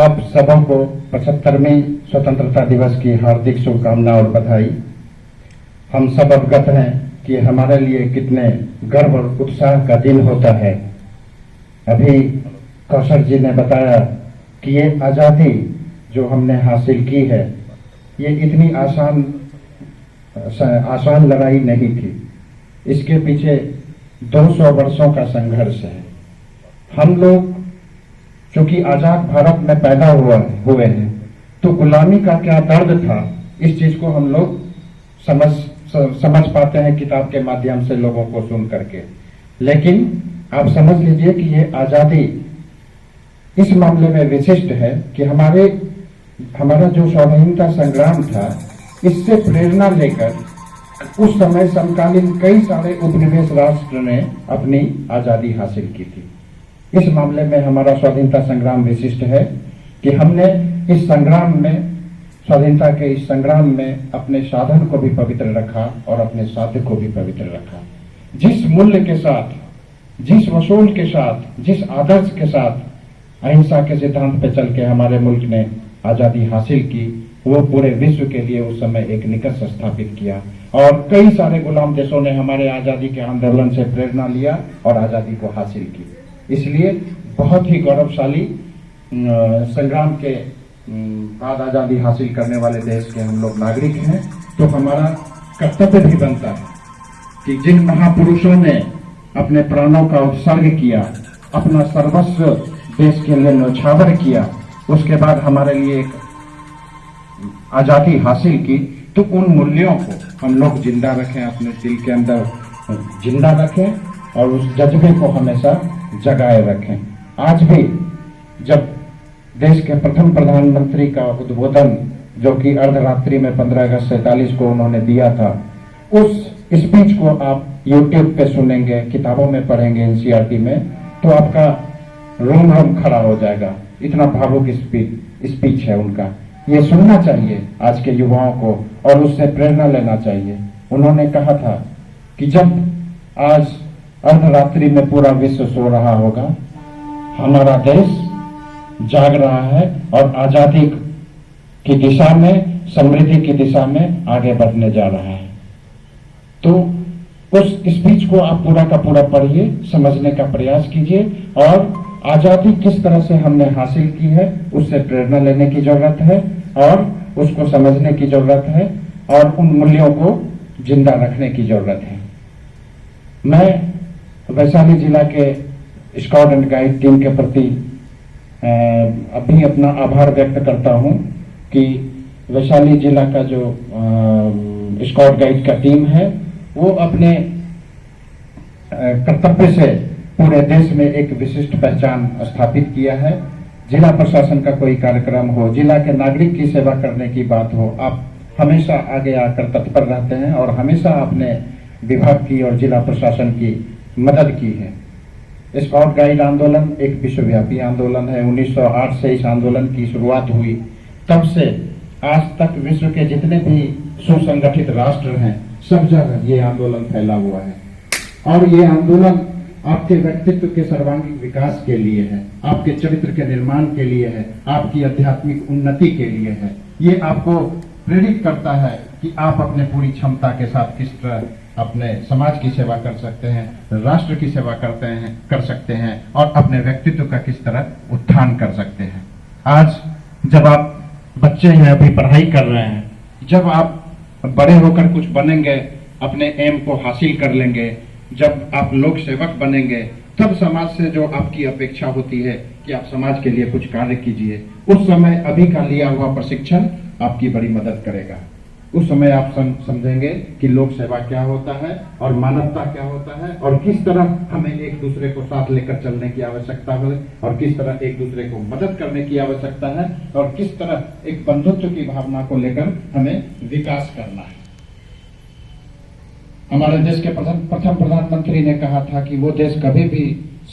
आप सबों को 75वें स्वतंत्रता दिवस की हार्दिक शुभकामनाएं और बधाई। हम सब अवगत हैं कि हमारे लिए कितने गर्व और उत्साह का दिन होता है। अभी कौशल जी ने बताया कि ये आज़ादी जो हमने हासिल की है, ये इतनी आसान लड़ाई नहीं थी। इसके पीछे 200 वर्षों का संघर्ष है। हम लोग चूंकि आजाद भारत में पैदा हुए हैं, तो गुलामी का क्या दर्द था, इस चीज को हम लोग समझ पाते हैं किताब के माध्यम से, लोगों को सुन करके। लेकिन आप समझ लीजिए कि ये आजादी इस मामले में विशिष्ट है कि हमारा जो स्वाधीनता संग्राम था, इससे प्रेरणा लेकर उस समय समकालीन कई सारे उपनिवेश राष्ट्र ने अपनी आजादी हासिल की थी। इस मामले में हमारा स्वाधीनता संग्राम विशिष्ट है कि हमने इस संग्राम में, स्वाधीनता के इस संग्राम में अपने साधन को भी पवित्र रखा और अपने साध्य को भी पवित्र रखा। जिस मूल्य के साथ, जिस वसूल के साथ, जिस आदर्श के साथ अहिंसा के सिद्धांत पे चल के हमारे मुल्क ने आजादी हासिल की, वो पूरे विश्व के लिए उस समय एक निकष स्थापित किया। और कई सारे गुलाम देशों ने हमारे आजादी के आंदोलन से प्रेरणा लिया और आजादी को हासिल की। इसलिए बहुत ही गौरवशाली संग्राम के बाद आजादी हासिल करने वाले देश के हम लोग नागरिक हैं। तो हमारा कर्तव्य भी बनता है कि जिन महापुरुषों ने अपने प्राणों का उत्सर्ग किया, अपना सर्वस्व देश के लिए न्यौछावर किया, उसके बाद हमारे लिए एक आजादी हासिल की, तो उन मूल्यों को हम लोग जिंदा रखें, अपने दिल के अंदर जिंदा रखें और उस जज्बे को हमेशा जगाए रखें। आज भी जब देश के प्रथम प्रधानमंत्री का उद्बोधन, जो कि अर्धरात्रि में 15 अगस्त 47 को उन्होंने दिया था, उस स्पीच को आप YouTube पे सुनेंगे, किताबों में पढ़ेंगे, NCERT में, तो आपका रोम रोम खड़ा हो जाएगा। इतना भावुक स्पीच है उनका। ये सुनना चाहिए आज के युवाओं को और उससे प्रेरणा लेना चाहिए। उन्होंने कहा था कि जब आज अर्धरात्रि में पूरा विश्व सो रहा होगा, हमारा देश जाग रहा है और आजादी की दिशा में, समृद्धि की दिशा में आगे बढ़ने जा रहा है। तो उस स्पीच को आप पूरा का पूरा पढ़िए, समझने का प्रयास कीजिए और आजादी किस तरह से हमने हासिल की है उससे प्रेरणा लेने की जरूरत है और उसको समझने की जरूरत है और उन मूल्यों को जिंदा रखने की जरूरत है। मैं वैशाली जिला के स्काउट एंड गाइड टीम के प्रति अभी अपना आभार व्यक्त करता हूं कि वैशाली जिला का जो स्काउट गाइड का टीम है, वो अपने कर्तव्य से पूरे देश में एक विशिष्ट पहचान स्थापित किया है। जिला प्रशासन का कोई कार्यक्रम हो, जिला के नागरिक की सेवा करने की बात हो, आप हमेशा आगे आकर तत्पर रहते हैं और हमेशा आपने विभाग की और जिला प्रशासन की मदद की है। स्काउट गाइड आंदोलन एक विश्वव्यापी आंदोलन है। 1908 से इस आंदोलन की शुरुआत हुई। तब से आज तक विश्व के जितने भी सुसंगठित राष्ट्र हैं, सब जगह ये आंदोलन फैला हुआ है और ये आंदोलन आपके व्यक्तित्व के सर्वांगीण विकास के लिए है, आपके चरित्र के निर्माण के लिए है, आपकी आध्यात्मिक उन्नति के लिए है। ये आपको प्रेरित करता है कि आप अपने पूरी क्षमता के साथ किस तरह अपने समाज की सेवा कर सकते हैं, राष्ट्र की सेवा कर सकते हैं और अपने व्यक्तित्व का किस तरह उत्थान कर सकते हैं। आज जब आप बच्चे हैं, अभी पढ़ाई कर रहे हैं, जब आप बड़े होकर कुछ बनेंगे, अपने एम को हासिल कर लेंगे, जब आप लोक सेवक बनेंगे, तब समाज से जो आपकी अपेक्षा होती है कि आप समाज के लिए कुछ कार्य कीजिए, उस समय अभी का लिया हुआ प्रशिक्षण आपकी बड़ी मदद करेगा। उस समय आप समझेंगे कि लोक सेवा क्या होता है और मानवता क्या होता है और किस तरह हमें एक दूसरे को साथ लेकर चलने की आवश्यकता है और किस तरह एक दूसरे को मदद करने की आवश्यकता है और किस तरह एक बंधुत्व की भावना को लेकर हमें विकास करना है। हमारे देश के प्रथम प्रधानमंत्री ने कहा था कि वो देश कभी भी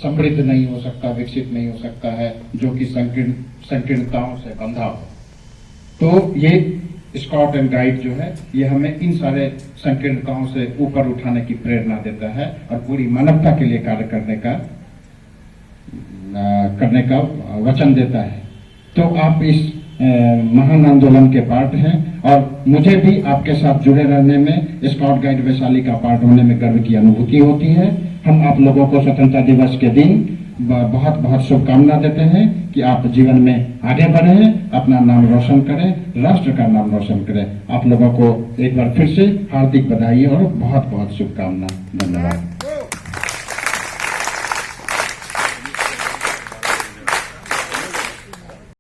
समृद्ध नहीं हो सकता, विकसित नहीं हो सकता है जो कि संकीर्णताओं से बंधा हो। तो ये स्काउट एंड गाइड जो है, ये हमें इन सारे संकीर्णताओं से ऊपर उठाने की प्रेरणा देता है और पूरी मानवता के लिए कार्य करने का वचन देता है। तो आप इस महान आंदोलन के पार्ट हैं और मुझे भी आपके साथ जुड़े रहने में, स्काउट गाइड वैशाली का पार्ट होने में गर्व की अनुभूति होती है। हम आप लोगों को स्वतंत्रता दिवस के दिन बहुत बहुत शुभकामना देते हैं कि आप जीवन में आगे बढ़ें, अपना नाम रोशन करें, राष्ट्र का नाम रोशन करें। आप लोगों को एक बार फिर से हार्दिक बधाई और बहुत बहुत शुभकामना। धन्यवाद।